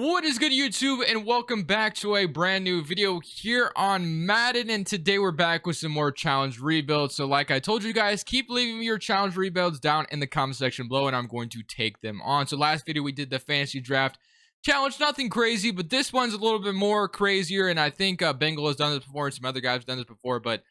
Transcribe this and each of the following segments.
What is good, YouTube, and welcome back to a brand new video here on Madden. And today we're back with some more challenge rebuilds. So like I told you guys, keep leaving me your challenge rebuilds down in the comment section below and I'm going to take them on. So last video we did the fantasy draft challenge, nothing crazy, but this one's a little bit more crazier. And I think Bengal has done this before and some other guys have done this before, but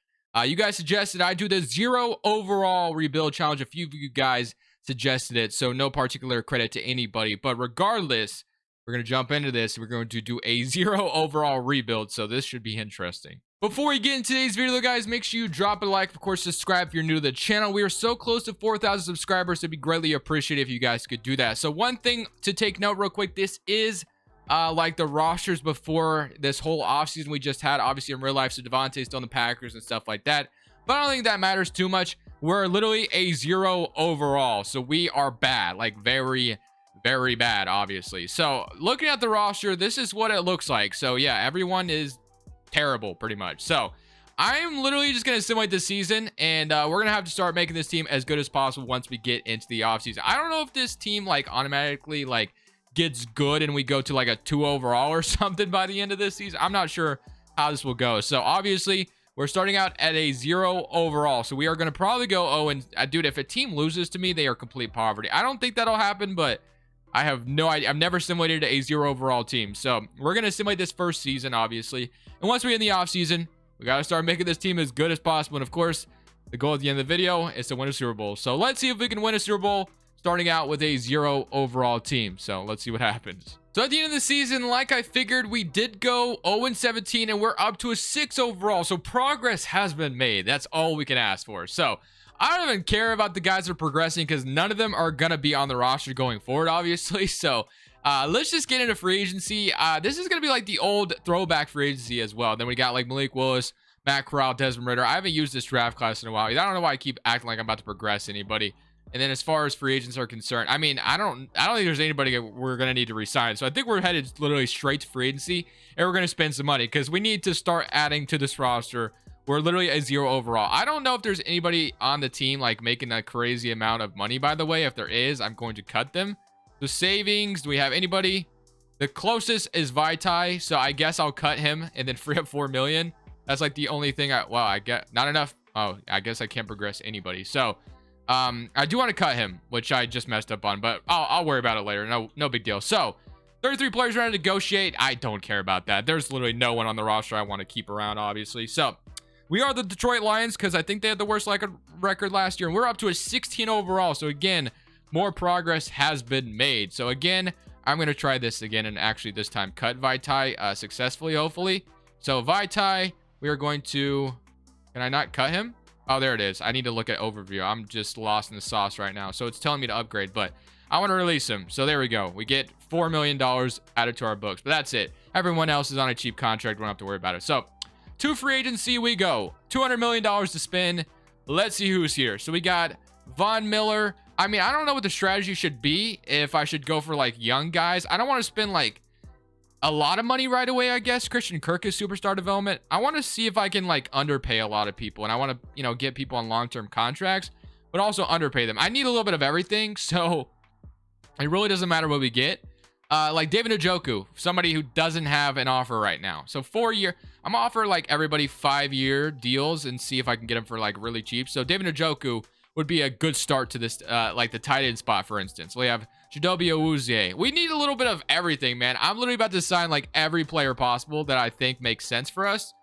you guys suggested I do the 0 overall rebuild challenge. A few of you guys suggested it, so no particular credit to anybody, but regardless, we're going to jump into this. We're going to do a 0 overall rebuild, so this should be interesting. Before we get into today's video, guys, make sure you drop a like. Of course, subscribe if you're new to the channel. We are so close to 4,000 subscribers. It'd be greatly appreciated if you guys could do that. So one thing to take note real quick, this is like the rosters before this whole offseason we just had. Obviously, in real life, so Devontae's still in the Packers and stuff like that. But I don't think that matters too much. We're literally a 0 overall, so we are bad, like very bad, obviously. So looking at the roster, this is what it looks like. So yeah, everyone is terrible pretty much. So I'm literally just gonna simulate this season, and we're gonna have to start making this team as good as possible once we get into the offseason. I don't know if this team like automatically like gets good and we go to like a 2 overall or something by the end of this season. I'm not sure how this will go. So obviously we're starting out at a 0 overall, so we are going to probably go 0. And dude, if a team loses to me, they are complete poverty. I don't think that'll happen, but I have no idea. I've never simulated a 0 overall team, so we're going to simulate this first season, obviously. And once we're in the off season, we got to start making this team as good as possible. And of course, the goal at the end of the video is to win a Super Bowl. So let's see if we can win a Super Bowl starting out with a 0 overall team. So let's see what happens. So at the end of the season, like I figured, we did go 0-17 and we're up to a 6 overall. So progress has been made. That's all we can ask for. So I don't even care about the guys that are progressing because none of them are going to be on the roster going forward, obviously. So let's just get into free agency. This is going to be like the old throwback free agency as well. Then we got like Malik Willis, Matt Corral, Desmond Ridder. I haven't used this draft class in a while. I don't know why I keep acting like I'm about to progress anybody. And then as far as free agents are concerned, I mean, I don't think there's anybody we're going to need to resign. So I think we're headed literally straight to free agency and we're going to spend some money because we need to start adding to this roster. We're literally a 0 overall. I don't know if there's anybody on the team like making a crazy amount of money, by the way. If there is, I'm going to cut them. The savings, do we have anybody? The closest is Vaitai, so I guess I'll cut him and then free up 4 million. That's like the only thing I get. Not enough. Oh, I guess I can't progress anybody. So I do want to cut him, which I just messed up on, but I'll worry about it later. No big deal. So 33 players ready to negotiate. I don't care about that. There's literally no one on the roster I want to keep around, obviously. So we are the Detroit Lions because I think they had the worst record last year, and we're up to a 16 overall. So again, more progress has been made. So again, I'm going to try this again and actually this time cut Vaitai successfully, hopefully. So Vaitai, we are going to, can I not cut him? Oh, there it is. I need to look at overview. I'm just lost in the sauce right now. So it's telling me to upgrade, but I want to release him. So there we go. We get $4 million added to our books, but that's it. Everyone else is on a cheap contract. We don't have to worry about it. So to free agency we go. $200 million to spend. Let's see who's here. So we got Von Miller. I mean, I don't know what the strategy should be. If I should go for like young guys. I don't want to spend like a lot of money right away, I guess. Christian Kirk is superstar development. I want to see if I can like underpay a lot of people, and I want to, you know, get people on long-term contracts, but also underpay them. I need a little bit of everything, so it really doesn't matter what we get. Like David Njoku, somebody who doesn't have an offer right now. So 4-year, I'm gonna offer like everybody 5-year deals and see if I can get them for like really cheap. So David Njoku would be a good start to this, like the tight end spot, for instance. We have Chidobe Awuzie. We need a little bit of everything, man. I'm literally about to sign like every player possible that I think makes sense for us.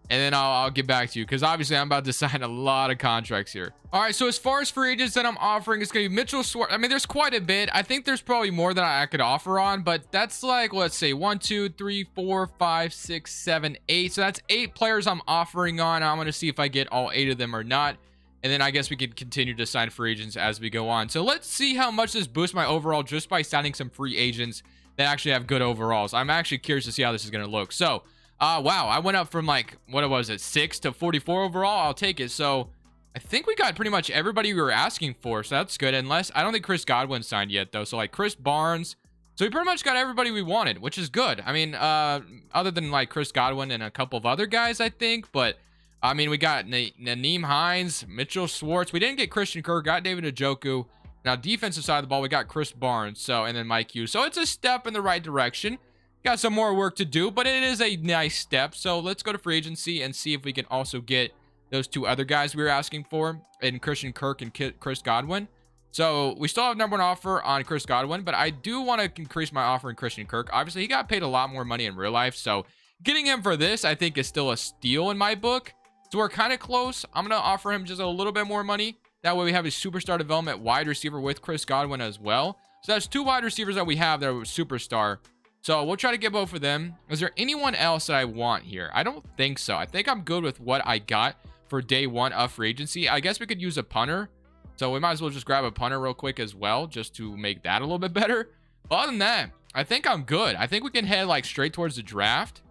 And then I'll get back to you because obviously I'm about to sign a lot of contracts here. All right, so as far as free agents that I'm offering, it's going to be Mitchell Schwartz. I mean, there's quite a bit. I think there's probably more than I could offer on, but that's like, let's say 1, 2, 3, 4, 5, 6, 7, 8. So that's 8 players I'm offering on. I'm going to see if I get all 8 of them or not. And then I guess we can continue to sign free agents as we go on. So let's see how much this boosts my overall just by signing some free agents that actually have good overalls. I'm actually curious to see how this is going to look. So, wow, I went up from like, what was it, 6 to 44 overall. I'll take it. So I think we got pretty much everybody we were asking for. So that's good. Unless, I don't think Chris Godwin signed yet though. So like Chris Barnes. So we pretty much got everybody we wanted, which is good. I mean, other than like Chris Godwin and a couple of other guys, I think. But I mean, we got Naeem Hines, Mitchell Schwartz. We didn't get Christian Kirk, got David Njoku. Now, defensive side of the ball, we got Chris Barnes. So, and then Mike Hughes. So it's a step in the right direction. got some more work to do, but it is a nice step. So let's go to free agency and see if we can also get those two other guys we were asking for in Christian Kirk and Chris Godwin. So we still have number one offer on Chris Godwin, but I do want to increase my offer in Christian Kirk. Obviously, he got paid a lot more money in real life, so getting him for this, I think, is still a steal in my book. So we're kind of close. I'm going to offer him just a little bit more money. That way we have a superstar development wide receiver with Chris Godwin as well. So that's two wide receivers that we have that are superstar. So we'll try to get both of them. Is there anyone else that I want here? I don't think so. I think I'm good with what I got for day one of free agency. I guess we could use a punter. So we might as well just grab a punter real quick as well, just to make that a little bit better. But other than that, I think I'm good. I think we can head like straight towards the draft.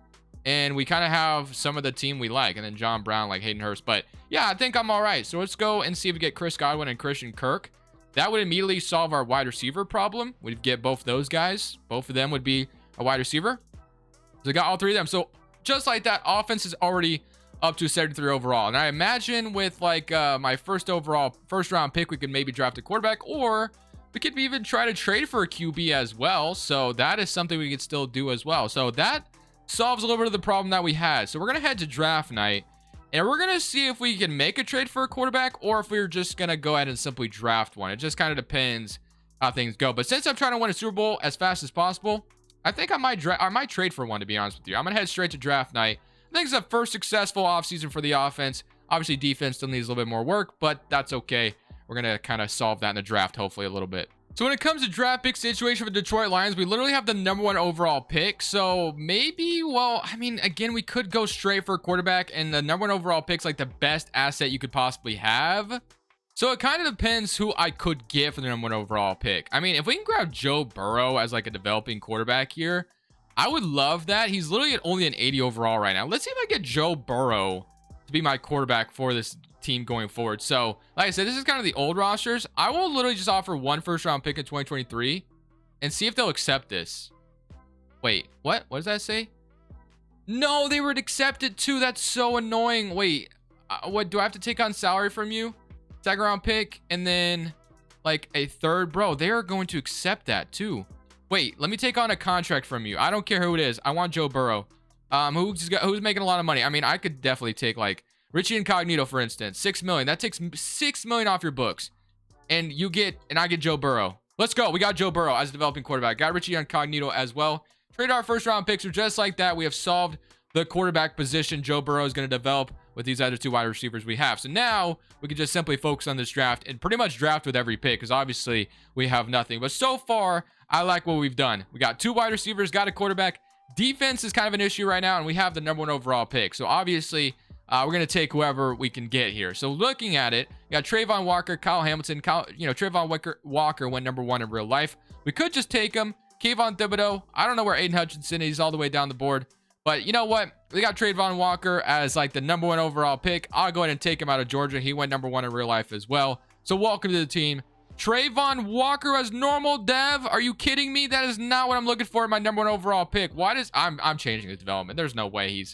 And we kind of have some of the team we like. And then John Brown, like Hayden Hurst. But yeah, I think I'm all right. So let's go and see if we get Chris Godwin and Christian Kirk. That would immediately solve our wide receiver problem. We'd get both those guys. Both of them would be a wide receiver. So we got all three of them. So just like that, offense is already up to 73 overall. And I imagine with like my first round pick, we could maybe draft a quarterback, or we could even try to trade for a QB as well. So that is something we could still do as well. So that solves a little bit of the problem that we had. So we're going to head to draft night, and we're going to see if we can make a trade for a quarterback, or if we're just going to go ahead and simply draft one. It just kind of depends how things go. But since I'm trying to win a Super Bowl as fast as possible, I think I might trade for one, to be honest with you. I'm going to head straight to draft night. I think it's the first successful offseason for the offense. Obviously, defense still needs a little bit more work, but that's okay. We're going to kind of solve that in the draft, hopefully, a little bit. So when it comes to draft pick situation for the Detroit Lions, we literally have the number one overall pick. So maybe, well, I mean, again, we could go straight for a quarterback, and the number one overall pick's like the best asset you could possibly have. So it kind of depends who I could get for the number one overall pick. I mean, if we can grab Joe Burrow as like a developing quarterback here, I would love that. He's literally at only an 80 overall right now. Let's see if I get Joe Burrow to be my quarterback for this team going forward. So, like I said, this is kind of the old rosters. I will literally just offer one first round pick in 2023 and see if they'll accept this. Wait, what? What does that say? No, they would accept it too. That's so annoying. Wait, what do I have to take on salary from you? Second round pick and then like a third? Bro, they are going to accept that too. Wait, let me take on a contract from you. I don't care who it is. I want Joe Burrow. Who's making a lot of money. I mean, I could definitely take like Richie Incognito, for instance. $6 million. That takes $6 million off your books. And I get Joe Burrow. Let's go. We got Joe Burrow as a developing quarterback. Got Richie Incognito as well. Trade our first round picks. So just like that, we have solved the quarterback position. Joe Burrow is going to develop with these other two wide receivers we have. So now we can just simply focus on this draft and pretty much draft with every pick, because obviously we have nothing. But so far, I like what we've done. We got two wide receivers, got a quarterback. Defense is kind of an issue right now, and we have the number one overall pick. So obviously, we're going to take whoever we can get here. So looking at it, we got Trayvon Walker, Kyle Hamilton. Trayvon Walker went number one in real life. We could just take him. Kayvon Thibodeau. I don't know where Aiden Hutchinson is. He's all the way down the board. But you know what? We got Trayvon Walker as like the number one overall pick. I'll go ahead and take him out of Georgia. He went number one in real life as well. So welcome to the team. Trayvon Walker as normal dev. Are you kidding me? That is not what I'm looking for in my number one overall pick. I'm changing his development. There's no way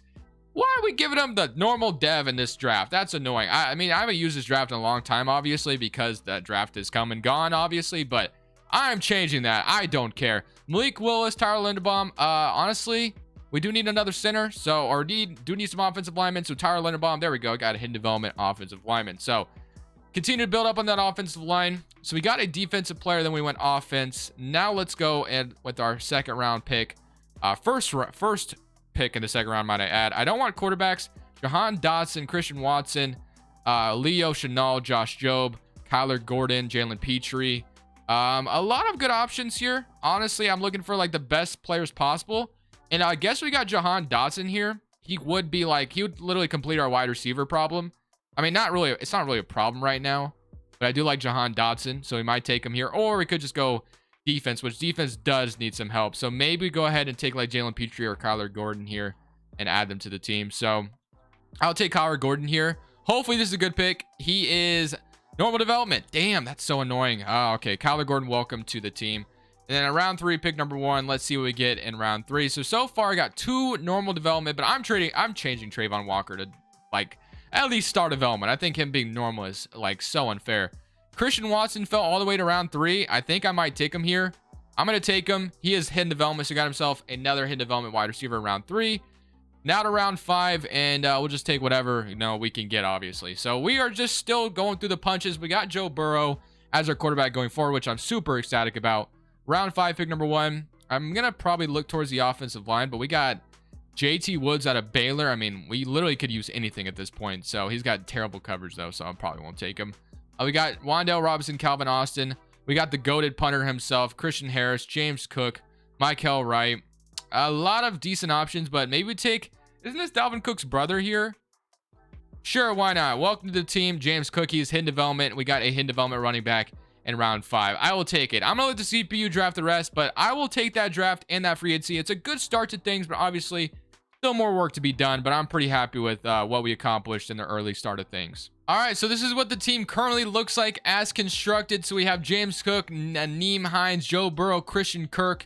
why are we giving him the normal dev in this draft? That's annoying. I mean, I haven't used this draft in a long time, obviously, because that draft is come and gone, obviously, but I'm changing that. I don't care. Malik Willis, Tyler Linderbaum. Honestly, we do need another center, do need some offensive linemen. So Tyler Linderbaum, there we go. Got a hidden development offensive lineman. So continue to build up on that offensive line. So we got a defensive player, then we went offense. Now let's go and with our second round pick, first pick in the second round, might I add. I don't want quarterbacks. Jahan Dotson, Christian Watson, Leo Chenal, Josh Jobe, Kyler Gordon, Jalen Petrie. A lot of good options here. Honestly, I'm looking for like the best players possible. And I guess we got Jahan Dotson here. He would literally complete our wide receiver problem. I mean, it's not really a problem right now, but I do like Jahan Dotson, so we might take him here. Or we could just go defense, which defense does need some help. So maybe go ahead and take like Jalen Petrie or Kyler Gordon here and add them to the team. So I'll take Kyler Gordon here. Hopefully this is a good pick. He is normal development. Damn, that's so annoying. Oh, okay. Kyler Gordon, welcome to the team. And then in round 3, pick number 1. Let's see what we get in round 3. So far I got 2 normal development, but I'm changing Trayvon Walker to like at least star development. I think him being normal is like so unfair. Christian Watson fell all the way to round 3. I think I might take him here. I'm going to take him. He is hidden development, so he got himself another hidden development wide receiver in round 3. Now to round 5, and we'll just take whatever, we can get, obviously. So we are just still going through the punches. We got Joe Burrow as our quarterback going forward, which I'm super ecstatic about. Round 5, pick number 1. I'm going to probably look towards the offensive line, but we got JT Woods out of Baylor. I mean, we literally could use anything at this point. So he's got terrible coverage, though, so I probably won't take him. We got Wan'Dale Robinson, Calvin Austin. We got the goated punter himself, Christian Harris, James Cook, Michael Wright. A lot of decent options, but maybe we take... Isn't this Dalvin Cook's brother here? Sure, why not? Welcome to the team, James Cook. He's hidden development. We got a hidden development running back in round 5. I will take it. I'm going to let the CPU draft the rest, but I will take that draft and that free agency. It's a good start to things, but obviously still more work to be done, but I'm pretty happy with what we accomplished in the early start of things. All right, so this is what the team currently looks like as constructed. So we have James Cook, Nyheim Hines, Joe Burrow, Christian Kirk,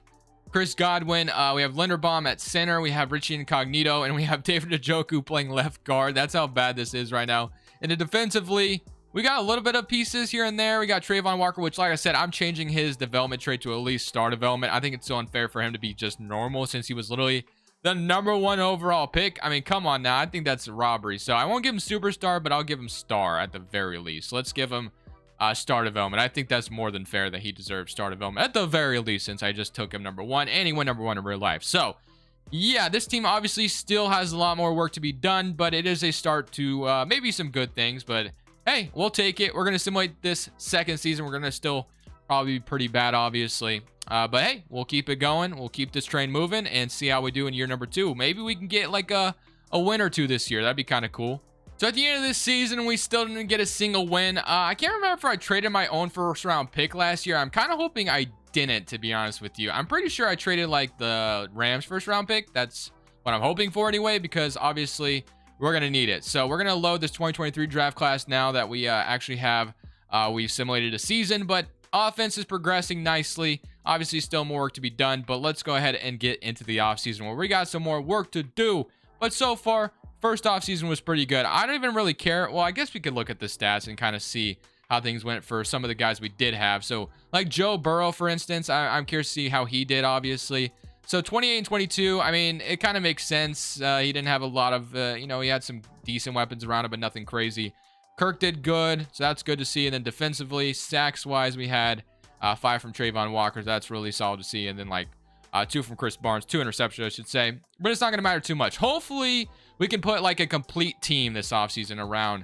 Chris Godwin. We have Linderbaum at center. We have Richie Incognito, and we have David Njoku playing left guard. That's how bad this is right now. And then defensively, we got a little bit of pieces here and there. We got Trayvon Walker, which, like I said, I'm changing his development trait to at least star development. I think it's so unfair for him to be just normal since he was literally the #1 overall pick. I mean, come on now. I think that's a robbery. So I won't give him superstar, but I'll give him star at the very least. Let's give him star development. I think that's more than fair that he deserves star development at the very least, since I just took him #1 and he went #1 in real life. So yeah, this team obviously still has a lot more work to be done, but it is a start to maybe some good things. But hey, we'll take it. We're going to simulate this second season. We're going to still probably be pretty bad, obviously. But hey, we'll keep it going. We'll keep this train moving and see how we do in year number 2. Maybe we can get like a win or two this year. That'd be kind of cool. So at the end of this season, we still didn't get a single win. I can't remember if I traded my own first round pick last year. I'm kind of hoping I didn't, to be honest with you. I'm pretty sure I traded like the Rams first round pick. That's what I'm hoping for anyway, because obviously we're going to need it. So we're going to load this 2023 draft class now that we actually have, we've simulated a season, but offense is progressing nicely. Obviously still more work to be done, but let's go ahead and get into the offseason where we got some more work to do. But so far, first offseason was pretty good. I don't even really care. Well, I guess we could look at the stats and kind of see how things went for some of the guys we did have. So like Joe Burrow, for instance, I'm curious to see how he did, obviously. So 28 and 22, I mean, it kind of makes sense. He didn't have a lot of, he had some decent weapons around him, but nothing crazy. Kirk did good, so that's good to see. And then defensively, sacks-wise, we had 5 from Trayvon Walker. That's really solid to see. And then like 2 from Chris Barnes, 2 interceptions, I should say. But it's not going to matter too much. Hopefully, we can put like a complete team this offseason around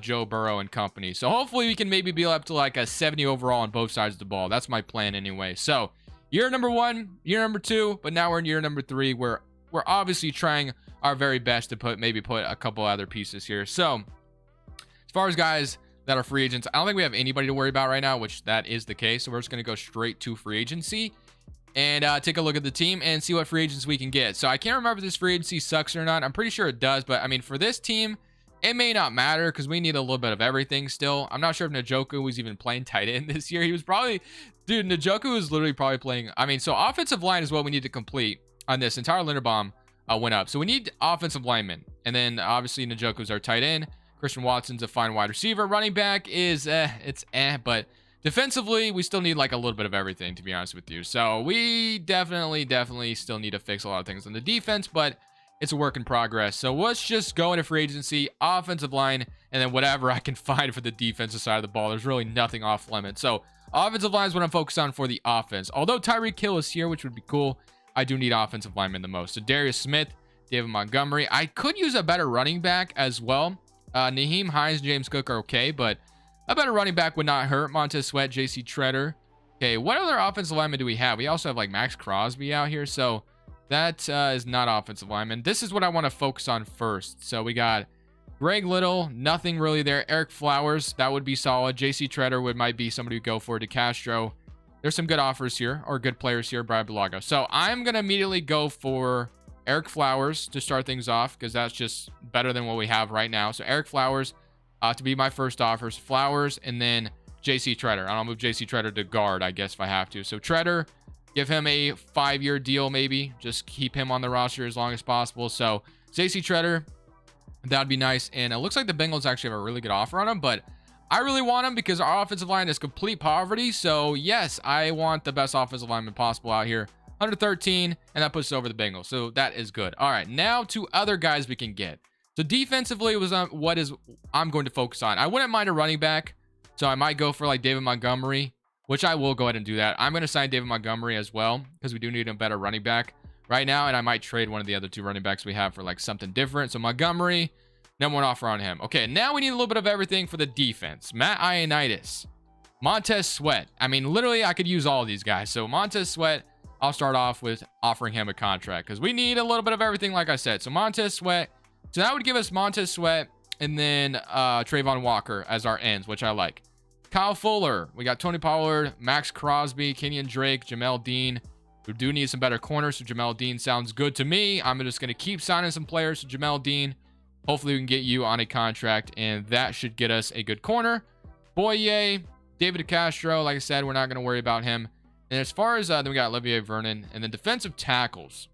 Joe Burrow and company. So hopefully, we can maybe be up to like a 70 overall on both sides of the ball. That's my plan anyway. So year number 1, year number 2, but now we're in year number 3. We're obviously trying our very best to put a couple other pieces here. So as far as guys that are free agents, I don't think we have anybody to worry about right now, which that is the case. So we're just going to go straight to free agency and take a look at the team and see what free agents we can get. So I can't remember if this free agency sucks or not. I'm pretty sure it does, but I mean, for this team, it may not matter because we need a little bit of everything still. I'm not sure if Njoku was even playing tight end this year. He was probably, dude, Njoku was literally probably playing. I mean, so offensive line is what we need to complete on this. Entire Linderbaum went up. So we need offensive linemen. And then obviously Njoku's our tight end. Christian Watson's a fine wide receiver. Running back is, but defensively, we still need like a little bit of everything, to be honest with you. So we definitely still need to fix a lot of things on the defense, but it's a work in progress. So let's just go into free agency, offensive line, and then whatever I can find for the defensive side of the ball. There's really nothing off limits. So offensive line is what I'm focused on for the offense. Although Tyreek Hill is here, which would be cool, I do need offensive linemen the most. So Darius Smith, David Montgomery. I could use a better running back as well. Nyheim Hines, James Cook are okay, but a better running back would not hurt. Montez Sweat, JC Treader. Okay, what other offensive linemen do we have? We also have like Max Crosby out here, so that is not offensive lineman. This is what I want to focus on first. So we got Greg Little, nothing really there. Eric Flowers, that would be solid. JC Treader might be somebody to go for. DeCastro. There's some good offers here, or good players here. Brad Bulaga. So I'm going to immediately go for Eric Flowers to start things off because that's just better than what we have right now. So Eric Flowers to be my first offers. Flowers and then JC Treader. I'll move JC Treader to guard, I guess, if I have to. So Treader, give him a 5-year deal maybe. Just keep him on the roster as long as possible. So JC Treader, that'd be nice. And it looks like the Bengals actually have a really good offer on him, but I really want him because our offensive line is complete poverty. So yes, I want the best offensive lineman possible out here. 113, and that puts us over the Bengals. So that is good. All right, now to other guys we can get. So defensively was I'm going to focus on. I wouldn't mind a running back. So I might go for like David Montgomery, which I will go ahead and do that. I'm going to sign David Montgomery as well because we do need a better running back right now. And I might trade one of the other 2 running backs we have for like something different. So Montgomery, number 1 offer on him. Okay, now we need a little bit of everything for the defense. Matt Ioannidis, Montez Sweat. I mean, literally, I could use all of these guys. So Montez Sweat, I'll start off with offering him a contract because we need a little bit of everything, like I said. So Montez Sweat. So that would give us Montez Sweat and then Trayvon Walker as our ends, which I like. Kyle Fuller. We got Tony Pollard, Max Crosby, Kenyon Drake, Jamel Dean. We do need some better corners, so Jamel Dean sounds good to me. I'm just going to keep signing some players to Jamel Dean. Hopefully we can get you on a contract, and that should get us a good corner. Boye, David Castro. Like I said, we're not going to worry about him. And as far as then we got Olivier Vernon, and then defensive tackles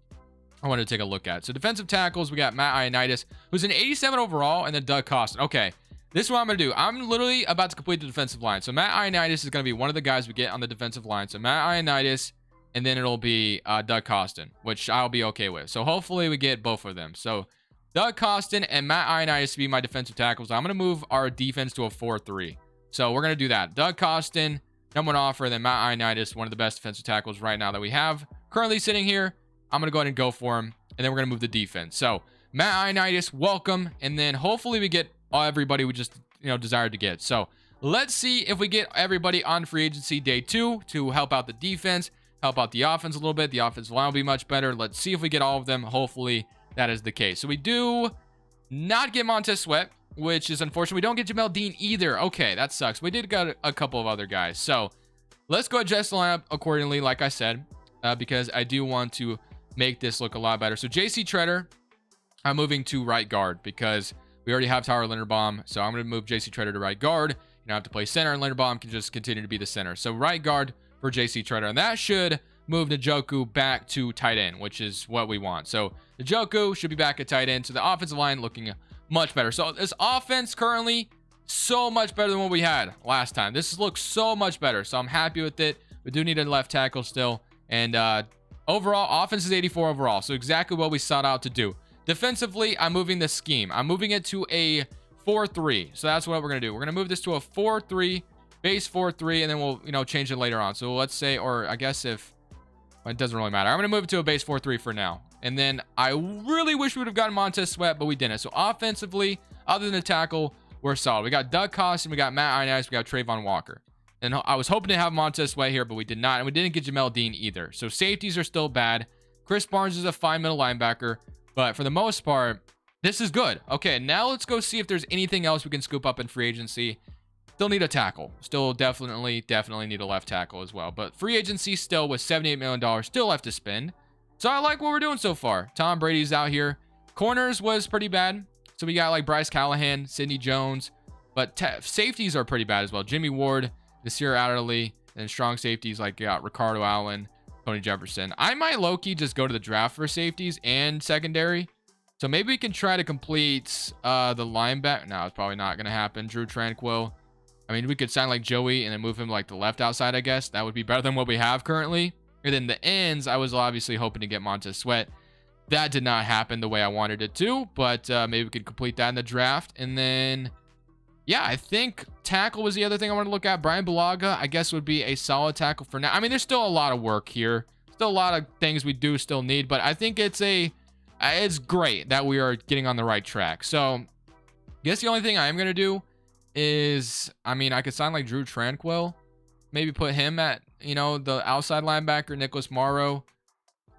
I want to take a look at. So defensive tackles, we got Matt Ioannidis, who's an 87 overall, and then Doug Costin. Okay, this is what I'm going to do. I'm literally about to complete the defensive line. So Matt Ioannidis is going to be one of the guys we get on the defensive line. So Matt Ioannidis, and then it'll be Doug Costin, which I'll be okay with. So hopefully we get both of them. So Doug Costin and Matt Ioannidis to be my defensive tackles. I'm going to move our defense to a 4-3. So we're going to do that. Doug Costin, number 1 offer, then Matt Ioannidis, one of the best defensive tackles right now that we have currently sitting here. I'm going to go ahead and go for him, and then we're going to move the defense. So Matt Ioannidis, welcome, and then hopefully we get everybody we just desired to get. So let's see if we get everybody on free agency day 2 to help out the defense, help out the offense a little bit. The offensive line will be much better. Let's see if we get all of them. Hopefully that is the case. So we do not get Montez Sweat, which is unfortunate. We don't get Jamel Dean either. Okay, that sucks. We did get a couple of other guys. So let's go adjust the lineup accordingly, like I said, because I do want to make this look a lot better. So JC Treader, I'm moving to right guard because we already have Tyler Linderbaum. So I'm going to move JC Treader to right guard. You don't have to play center, and Linderbaum can just continue to be the center. So right guard for JC Treader. And that should move Njoku back to tight end, which is what we want. So Njoku should be back at tight end. So the offensive line looking much better. So this offense currently so much better than what we had last time. This looks so much better. So I'm happy with it. We do need a left tackle still. And overall, offense is 84 overall. So exactly what we sought out to do. Defensively, I'm moving the scheme. I'm moving it to a 4-3. So that's what we're going to do. We're going to move this to a 4-3, base 4-3, and then we'll, change it later on. So let's say, or I guess if, well, it doesn't really matter. I'm going to move it to a base 4-3 for now. And then I really wish we would have gotten Montez Sweat, but we didn't. So offensively, other than the tackle, we're solid. We got Doug Costin, we got Matt Ioannidis, we got Trayvon Walker. And I was hoping to have Montez Sweat here, but we did not. And we didn't get Jamel Dean either. So safeties are still bad. Chris Barnes is a fine middle linebacker. But for the most part, this is good. Okay, now let's go see if there's anything else we can scoop up in free agency. Still need a tackle. Still definitely need a left tackle as well. But free agency still with $78 million still left to spend. So I like what we're doing so far. Tom Brady's out here. Corners was pretty bad. So we got like Bryce Callahan, Sidney Jones. But safeties are pretty bad as well. Jimmy Ward, Nasir Adderley, and strong safeties like Ricardo Allen, Tony Jefferson. I might low-key just go to the draft for safeties and secondary. So maybe we can try to complete the linebacker. No, it's probably not going to happen. Drew Tranquil. I mean, we could sign like Joey and then move him like the left outside, I guess. That would be better than what we have currently. And then the ends, I was obviously hoping to get Montez Sweat. That did not happen the way I wanted it to, but maybe we could complete that in the draft. And then, yeah, I think tackle was the other thing I wanted to look at. Brian Bulaga, I guess, would be a solid tackle for now. I mean, there's still a lot of work here. Still a lot of things we do still need, but I think it's great that we are getting on the right track. So I guess the only thing I am going to do is, I mean, I could sign like Drew Tranquil, maybe put him at, the outside linebacker, Nicholas Morrow.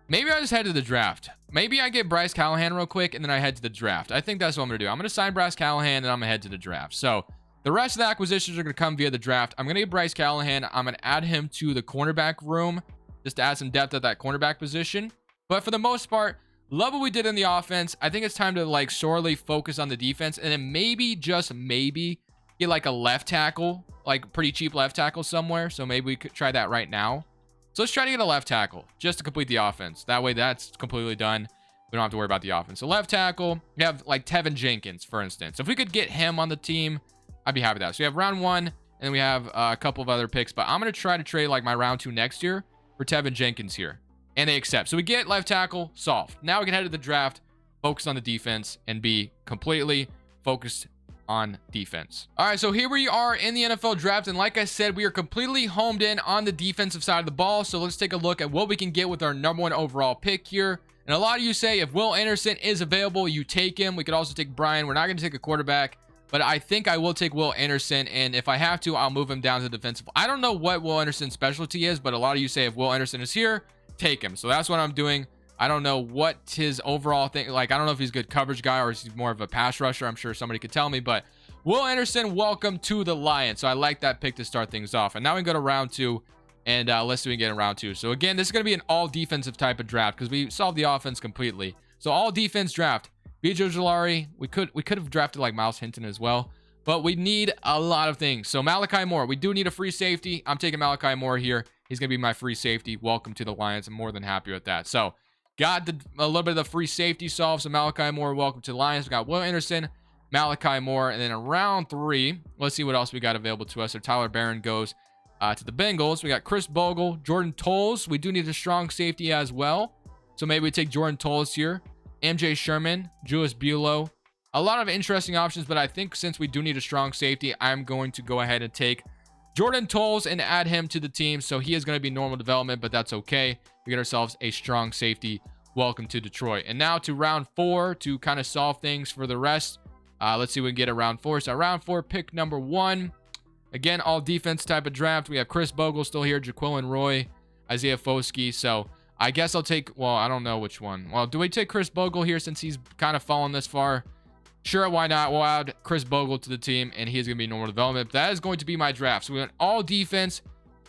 Maybe I just head to the draft. Maybe I get Bryce Callahan real quick and then I head to the draft. I think that's what I'm going to do. I'm going to sign Bryce Callahan and I'm going to head to the draft. So the rest of the acquisitions are going to come via the draft. I'm going to get Bryce Callahan. I'm going to add him to the cornerback room just to add some depth at that cornerback position. But for the most part, love what we did in the offense. I think it's time to like sorely focus on the defense and then maybe, just maybe, get like a left tackle, like pretty cheap left tackle somewhere. So maybe we could try that right now. So let's try to get a left tackle just to complete the offense. That way that's completely done. We don't have to worry about the offense. So left tackle, we have like Tevin Jenkins, for instance. If we could get him on the team, I'd be happy with that. So we have round 1, and then we have a couple of other picks. But I'm going to try to trade like my round 2 next year for Tevin Jenkins here. And they accept. So we get left tackle, solved. Now we can head to the draft, focus on the defense, and be completely focused on defense. All right, so here we are in the NFL draft, and like I said, we are completely homed in on the defensive side of the ball. So let's take a look at what we can get with our number 1 overall pick here. And a lot of you say if Will Anderson is available, you take him. We could also take Brian. We're not going to take a quarterback, but I think I will take Will Anderson, and if I have to, I'll move him down to defensive. I don't know what Will Anderson's specialty is, but a lot of you say if Will Anderson is here, take him. So that's what I'm doing. I don't know what his overall thing, like, I don't know if he's a good coverage guy or if he's more of a pass rusher. I'm sure somebody could tell me, but Will Anderson, welcome to the Lions. So I like that pick to start things off. And now we can go to round 2, and let's see what we get in round 2. So again, this is going to be an all defensive type of draft because we solved the offense completely. So all defense draft. B.J. Ojulari, we could have drafted like Miles Hinton as well, but we need a lot of things. So Malachi Moore, we do need a free safety. I'm taking Malachi Moore here. He's going to be my free safety. Welcome to the Lions. I'm more than happy with that. So got a little bit of the free safety solved. So Malachi Moore, welcome to the Lions. We got Will Anderson, Malachi Moore, and then in round 3, let's see what else we got available to us. So Tyler Barron goes to the Bengals. We got Chris Bogle, Jordan Tolles. We do need a strong safety as well. So maybe we take Jordan Tolles here. MJ Sherman, Julius Buelow. A lot of interesting options, but I think since we do need a strong safety, I'm going to go ahead and take Jordan Tolles and add him to the team. So he is going to be normal development, but that's okay. We get ourselves a strong safety. Welcome to Detroit. And now to round 4 to kind of solve things for the rest. Let's see what we can get at round 4. So round 4, pick number 1. Again, all defense type of draft. We have Chris Bogle still here, Jaquilin Roy, Isaiah Foskey. So I guess I'll take, well, I don't know which one. Well, do we take Chris Bogle here since he's kind of fallen this far? Sure, why not? We'll add Chris Bogle to the team, and he's going to be normal development. But that is going to be my draft. So we went all defense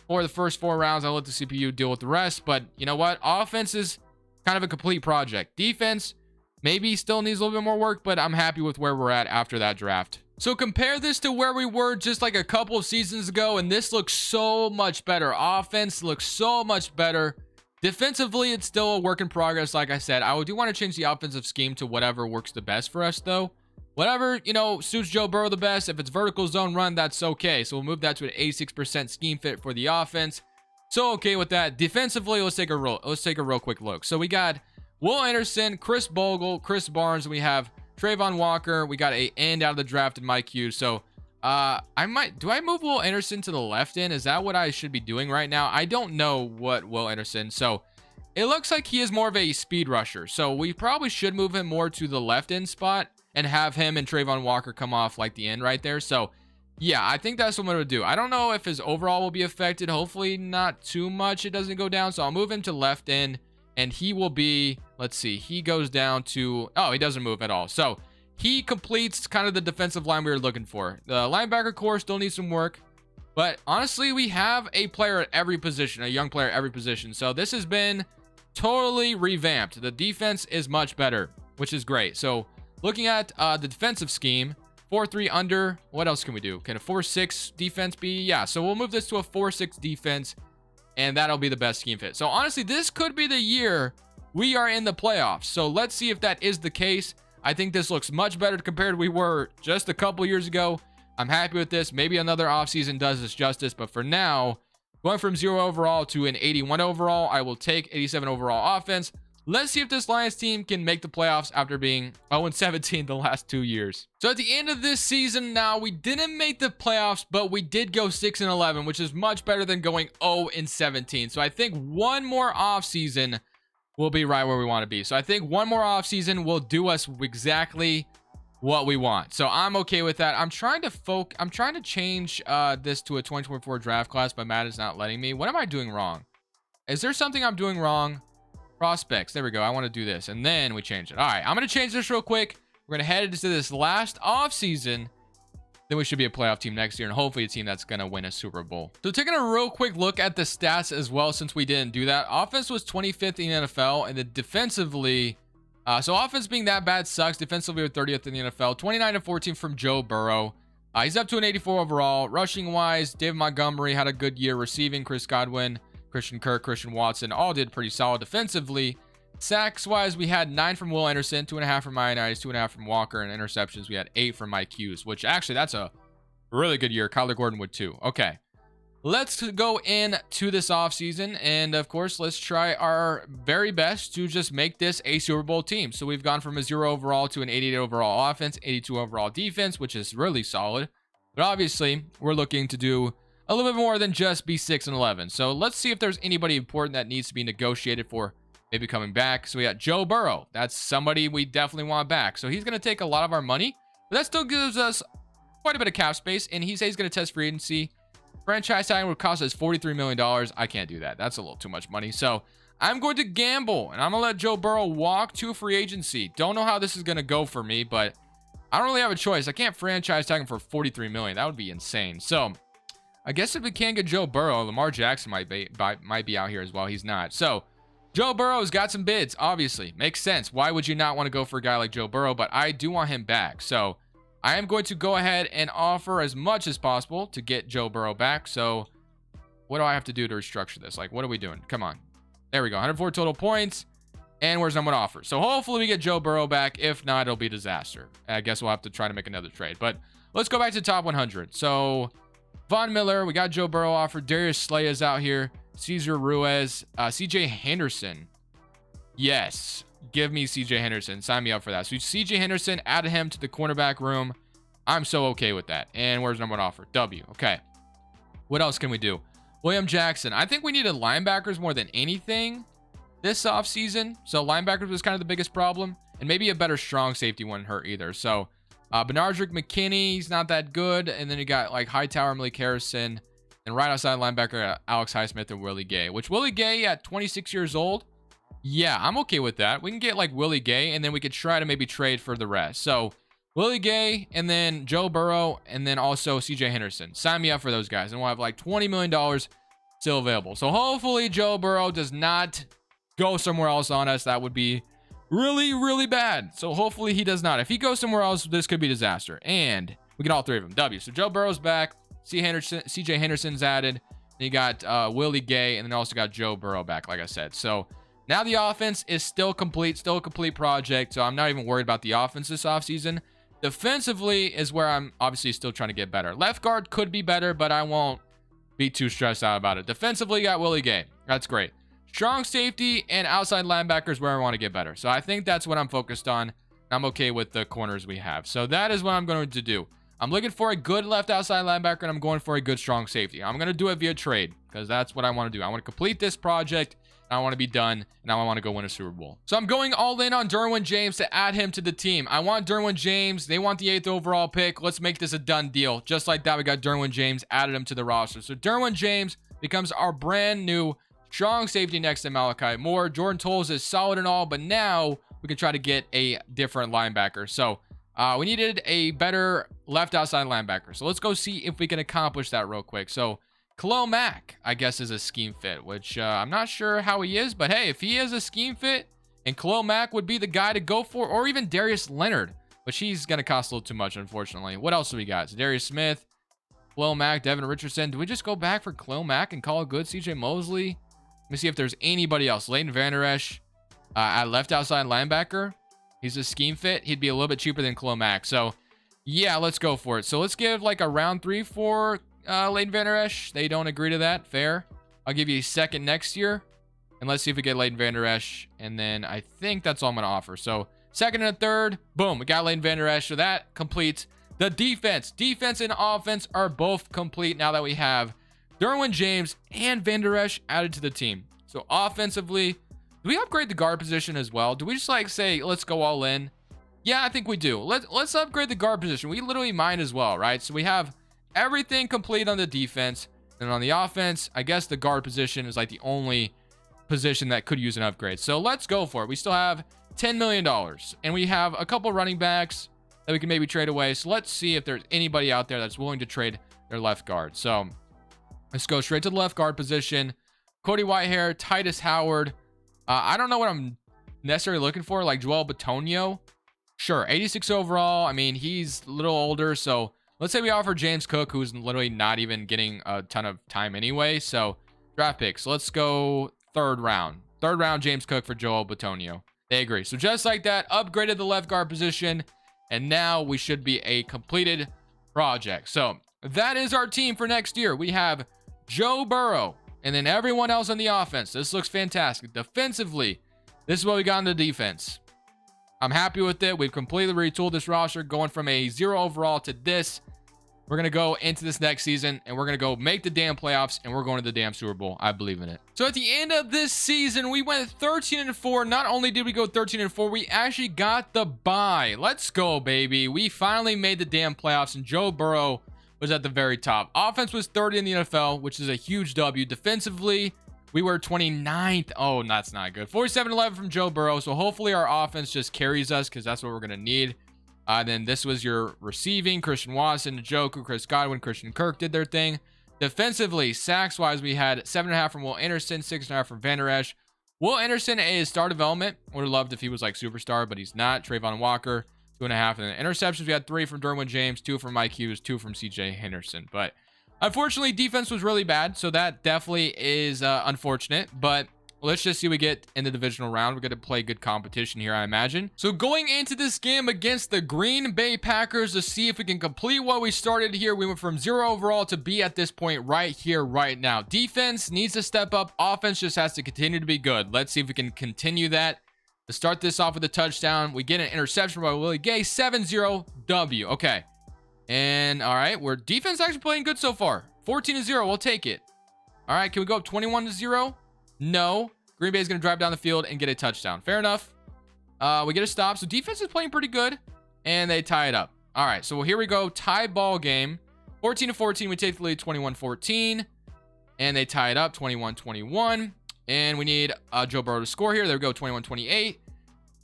for the first 4 rounds. I'll let the CPU deal with the rest. But you know what? Offense is kind of a complete project. Defense maybe still needs a little bit more work, but I'm happy with where we're at after that draft. So compare this to where we were just like a couple of seasons ago, and this looks so much better. Offense looks so much better. Defensively, it's still a work in progress. Like I said, I do want to change the offensive scheme to whatever works the best for us, though. Whatever, you know, suits Joe Burrow the best. If it's vertical zone run, that's okay. So we'll move that to an 86% scheme fit for the offense. So okay with that. Defensively, let's take a real quick look. So we got Will Anderson, Chris Bogle, Chris Barnes. We have Trayvon Walker. We got a end out of the draft in Mike Hughes. So do I move Will Anderson to the left end? Is that what I should be doing right now? I don't know what Will Anderson. So it looks like he is more of a speed rusher. So we probably should move him more to the left end spot and have him and Trayvon Walker come off like the end right there. So yeah, I think that's what I'm going to do. I don't know if his overall will be affected. Hopefully not too much. It doesn't go down. So I'll move him to left end, and he will be, let's see, he goes down to, oh, he doesn't move at all. So he completes kind of the defensive line we were looking for. The linebacker core still needs some work, but honestly, we have a player at every position, a young player at every position. So this has been totally revamped. The defense is much better, which is great. So looking at the defensive scheme, 4-3 under. What else can we do? Can a 4-6 defense be? Yeah, so we'll move this to a 4-6 defense, and that'll be the best scheme fit. So honestly, this could be the year we are in the playoffs. So let's see if that is the case. I think this looks much better compared to we were just a couple years ago. I'm happy with this. Maybe another offseason does this justice, but for now, going from 0 overall to an 81 overall, I will take 87 overall offense. Let's see if this Lions team can make the playoffs after being 0-17 the last 2 years. So at the end of this season now, we didn't make the playoffs, but we did go 6-11, which is much better than going 0-17. So I think one more offseason will be right where we want to be. So I think one more offseason will do us exactly what we want. So I'm okay with that. I'm trying to change this to a 2024 draft class, but Madden's not letting me. What am I doing wrong? Is there something I'm doing wrong? Prospects. There we go. I want to do this. And then we change it. All right. I'm going to change this real quick. We're going to head into this last offseason. Then we should be a playoff team next year, and hopefully a team that's going to win a Super Bowl. So taking a real quick look at the stats as well, since we didn't do that. Offense was 25th in the NFL, and then defensively, so offense being that bad sucks. Defensively, we're 30th in the NFL. 29-14 from Joe Burrow. He's up to an 84 overall. Rushing wise, David Montgomery had a good year. Receiving, Chris Godwin, Christian Kirk, Christian Watson, all did pretty solid defensively. Sacks wise, we had 9 from Will Anderson, 2.5 from Ionides, 2.5 from Walker, and interceptions we had 8 from Mike Hughes, which actually that's a Really good year. Kyler Gordon would too. Okay. Let's go into this offseason, and of course, let's try our very best to just make this a Super Bowl team. So we've gone from a 0 overall to an 88 overall offense, 82 overall defense, which is really solid. But obviously, we're looking to do a little bit more than just be 6-11. So let's see if there's anybody important that needs to be negotiated for maybe coming back. So we got Joe Burrow. That's somebody we definitely want back. So he's going to take a lot of our money, but that still gives us quite a bit of cap space, and he says he's going to test free agency. Franchise tag would cost us $43 million. I can't do that. That's a little too much money. So I'm going to gamble, and I'm going to let Joe Burrow walk to free agency. Don't know how this is going to go for me, but I don't really have a choice. I can't franchise tag him for $43 million. That would be insane. So I guess if we can't get Joe Burrow, Lamar Jackson might be out here as well. He's not. So Joe Burrow's got some bids, obviously. Makes sense. Why would you not want to go for a guy like Joe Burrow? But I do want him back. So I am going to go ahead and offer as much as possible to get Joe Burrow back. So what do I have to do to restructure this? Like, what are we doing? Come on. There we go. 104 total points. And where's number one offer? So hopefully we get Joe Burrow back. If not, it'll be disaster. I guess we'll have to try to make another trade. But let's go back to the top 100. So Von Miller, we got Joe Burrow offered. Darius Slay is out here. Cesar Ruiz. CJ Henderson. Yes. Give me CJ Henderson. Sign me up for that. So CJ Henderson, added him to the cornerback room. I'm so okay with that. And where's number one offer? W. Okay. What else can we do? William Jackson. I think we needed linebackers more than anything this offseason. So linebackers was kind of the biggest problem. And maybe a better strong safety wouldn't hurt either. So Benardrick McKinney, he's not that good. And then you got like Hightower, Malik Harrison. And right outside linebacker, Alex Highsmith and Willie Gay. Which Willie Gay at 26 years old. Yeah, I'm okay with that. We can get like Willie Gay, and then we could try to maybe trade for the rest. So Willie Gay, and then Joe Burrow, and then also CJ Henderson. Sign me up for those guys, and we'll have like $20 million still available. So hopefully Joe Burrow does not go somewhere else on us. That would be really, really bad. So hopefully he does not. If he goes somewhere else, this could be disaster. And we get all three of them. W. So Joe Burrow's back. CJ Henderson's added. Then you got Willie Gay, and then also got Joe Burrow back, like I said. So now the offense is still complete, still a complete project. So I'm not even worried about the offense this offseason. Defensively is where I'm obviously still trying to get better. Left guard could be better, but I won't be too stressed out about it. Defensively, you got Willie Gay. That's great. Strong safety and outside linebackers where I want to get better. So I think that's what I'm focused on. I'm okay with the corners we have. So that is what I'm going to do. I'm looking for a good left outside linebacker, and I'm going for a good strong safety. I'm going to do it via trade because that's what I want to do. I want to complete this project. I want to be done, and I want to go win a Super Bowl. So I'm going all in on Derwin James to add him to the team. I want Derwin James. They want the 8th overall pick. Let's make this a done deal. Just like that, we got Derwin James, added him to the roster. So Derwin James becomes our brand new strong safety next to Malachi Moore. Jordan Tolles is solid and all, but now we can try to get a different linebacker. So we needed a better left outside linebacker. So let's go see if we can accomplish that real quick. So Khalil Mack, I guess, is a scheme fit, which I'm not sure how he is, but hey, if he is a scheme fit, and Khalil Mack would be the guy to go for, or even Darius Leonard, which he's going to cost a little too much, unfortunately. What else do we got? So Darius Smith, Khalil Mack, Devin Richardson. Do we just go back for Khalil Mack and call it good? CJ Mosley. Let me see if there's anybody else. Leighton Vander Esch at left outside linebacker. He's a scheme fit. He'd be a little bit cheaper than Khalil Mack. So yeah, let's go for it. So let's give like a round 3 for Leighton Vander Esch. They don't agree to that. Fair. I'll give you a second next year. And let's see if we get Leighton Vander Esch. And then I think that's all I'm going to offer. So second and a third. Boom. We got Leighton Vander Esch. So that completes the defense. Defense and offense are both complete now that we have Derwin James and Vander Esch added to the team. So offensively, do we upgrade the guard position as well? Do we just like say, let's go all in? Yeah, I think we do. Let's upgrade the guard position. We literally might as well, right? So we have everything complete on the defense. And on the offense, I guess the guard position is like the only position that could use an upgrade. So let's go for it. We still have $10 million. And we have a couple running backs that we can maybe trade away. So let's see if there's anybody out there that's willing to trade their left guard. So let's go straight to the left guard position. Cody Whitehair, Titus Howard. I don't know what I'm necessarily looking for. Like Joel Bitonio. Sure, 86 overall. I mean, he's a little older. So let's say we offer James Cook, who's literally not even getting a ton of time anyway. So draft picks. Let's go third round. Third round, James Cook for Joel Bitonio. They agree. So just like that, upgraded the left guard position. And now we should be a completed project. So that is our team for next year. We have Joe Burrow and then everyone else on the offense. This looks fantastic. Defensively, this is what we got in the defense. I'm happy with it. We've completely retooled this roster, going from a 0 overall to this. We're going to go into this next season, and we're going to go make the damn playoffs, and we're going to the damn Super Bowl. I believe in it. So at the end of this season, we went 13-4. Not only did we go 13-4, we actually got the bye. Let's go, baby. We finally made the damn playoffs, and Joe Burrow was at the very top. Offense was 30 in the NFL, which is a huge W. Defensively, we were 29th. Oh, that's not good. 47-11 from Joe Burrow. So hopefully our offense just carries us, because that's what we're going to need. Then this was your receiving. Christian Watson, Njoku, Chris Godwin, Christian Kirk did their thing. Defensively, sacks-wise, we had 7.5 from Will Anderson, 6.5 from Van Der Esch. Will Anderson is star development. Would have loved if he was like superstar, but he's not. Trayvon Walker, 2.5. And then interceptions, we had 3 from Derwin James, 2 from Mike Hughes, 2 from CJ Henderson. But unfortunately, defense was really bad, so that definitely is unfortunate. But let's just see what we get in the divisional round. We're going to play good competition here, I imagine. So going into this game against the Green Bay Packers to see if we can complete what we started here. We went from 0 overall to be at this point right here, right now. Defense needs to step up. Offense just has to continue to be good. Let's see if we can continue that. To start this off with a touchdown, we get an interception by Willie Gay. 7-0 W. Okay. And all right, we're defense actually playing good so far. 14-0, we'll take it. All right, can we go up 21-0? No. Green Bay is going to drive down the field and get a touchdown. Fair enough. We get a stop. So defense is playing pretty good. And they tie it up. All right, so here we go. Tie ball game. 14-14, we take the lead. 21-14. And they tie it up. 21-21. And we need Joe Burrow to score here. There we go. 21-28.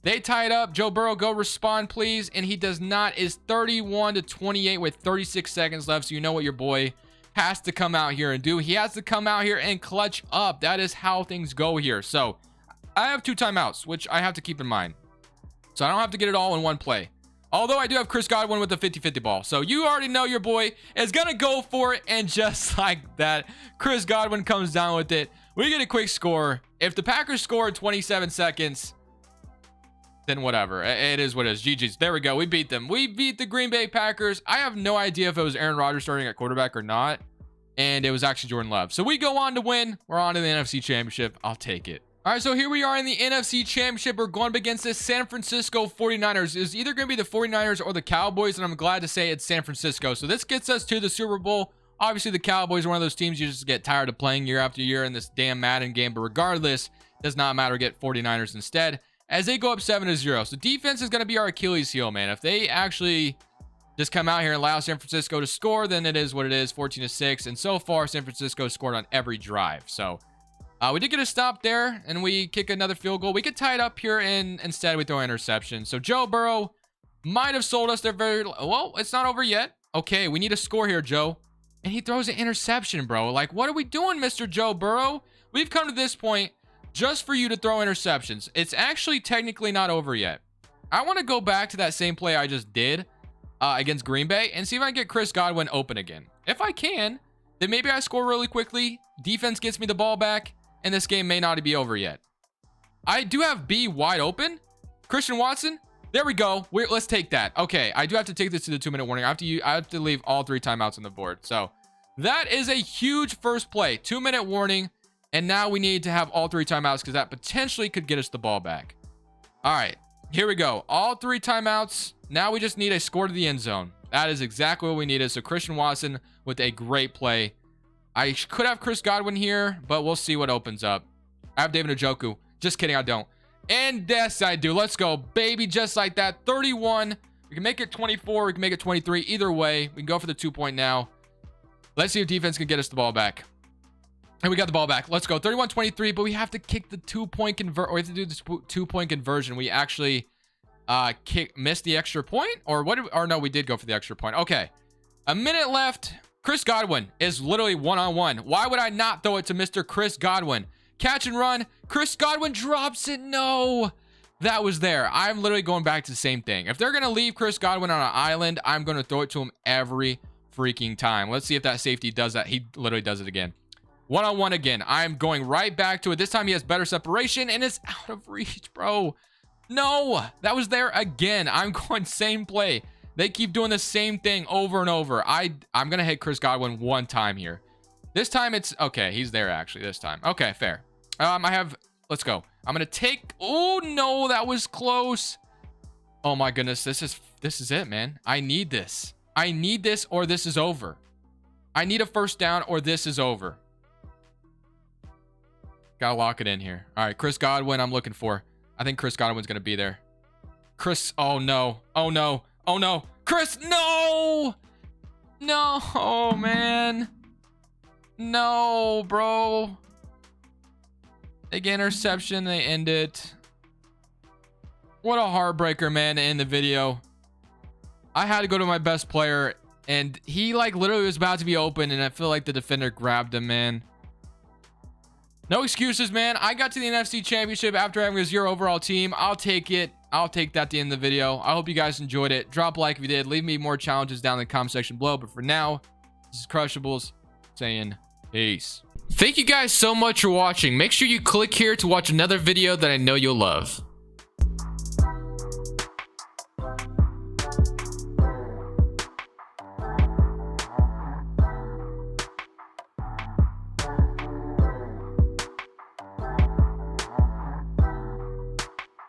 They tie it up. Joe Burrow, go respond, please. And he does not. Is 31-28 with 36 seconds left. So you know what your boy has to come out here and do. He has to come out here and clutch up. That is how things go here. So I have 2 timeouts, which I have to keep in mind. So I don't have to get it all in one play. Although I do have Chris Godwin with the 50-50 ball. So you already know your boy is going to go for it. And just like that, Chris Godwin comes down with it. We get a quick score. If the Packers score in 27 seconds, then whatever. It is what it is. GG's. There we go. We beat them. We beat the Green Bay Packers. I have no idea if it was Aaron Rodgers starting at quarterback or not. And it was actually Jordan Love. So we go on to win. We're on to the NFC Championship. I'll take it. All right, so here we are in the NFC Championship. We're going up against the San Francisco 49ers. It's either going to be the 49ers or the Cowboys, and I'm glad to say it's San Francisco. So this gets us to the Super Bowl. Obviously, the Cowboys are one of those teams you just get tired of playing year after year in this damn Madden game. But regardless, it does not matter. Get 49ers instead as they go up 7-0. So defense is going to be our Achilles heel, man. If they actually just come out here and allow San Francisco to score, then it is what it is, 14-6. And so far, San Francisco scored on every drive. So we did get a stop there, and we kick another field goal. We could tie it up here, and instead we throw an interception. So Joe Burrow might have sold us. They're very well. It's not over yet. Okay, we need a score here, Joe. And he throws an interception, bro. Like, what are we doing, Mr. Joe Burrow? We've come to this point just for you to throw interceptions. It's actually technically not over yet. I want to go back to that same play I just did against Green Bay and see if I can get Chris Godwin open again. If I can, then maybe I score really quickly. Defense gets me the ball back, and this game may not be over yet. I do have B wide open. Christian Watson. There we go. Let's take that. Okay, I do have to take this to the 2-minute warning. I have to leave all 3 timeouts on the board. So that is a huge first play. 2-minute warning. And now we need to have all 3 timeouts because that potentially could get us the ball back. All right, here we go. All 3 timeouts. Now we just need a score to the end zone. That is exactly what we needed. So Christian Watson with a great play. I could have Chris Godwin here, but we'll see what opens up. I have David Njoku. Just kidding, I don't. And yes, I do. Let's go, baby. Just like that. 31. We can make it 24. We can make it 23. Either way, we can go for the 2-point now. Let's see if defense can get us the ball back. And we got the ball back. Let's go. 31-23, but we have to kick the 2-point convert. We have to do this 2-point conversion. We actually missed the extra point, or what? Or no, we did go for the extra point. Okay, a minute left. Chris Godwin is literally one-on-one. Why would I not throw it to Mr. Chris Godwin? Catch and run. Chris Godwin drops it. No, that was there. I'm literally going back to the same thing. If they're gonna leave Chris Godwin on an island, I'm gonna throw it to him every freaking time. Let's see if that safety does that. He literally does it again. One-on-one again. I'm going right back to it. This time he has better separation, and it's out of reach, bro. No, that was there again. I'm going same play. They keep doing the same thing over and over. I'm gonna hit Chris Godwin one time here. This time it's okay. He's there actually this time. Okay, fair. Let's go. I'm gonna take. Oh no, that was close. Oh my goodness, this is it, man. I need this. I need this, or this is over. I need a first down, or this is over. Gotta lock it in here. All right, Chris Godwin, I'm looking for. I think Chris Godwin's gonna be there. Chris, oh no, oh no, oh no, Chris, no, no, oh man, no, bro. They get interception, they end it. What a heartbreaker, man, to end the video. I had to go to my best player, and he like literally was about to be open, and I feel like the defender grabbed him, man. No excuses, man. I got to the NFC Championship after having a 0 overall team. I'll take it. I'll take that at the end of the video. I hope you guys enjoyed it. Drop a like if you did. Leave me more challenges down in the comment section below. But for now, this is Crushables saying peace. Thank you guys so much for watching. Make sure you click here to watch another video that I know you'll love.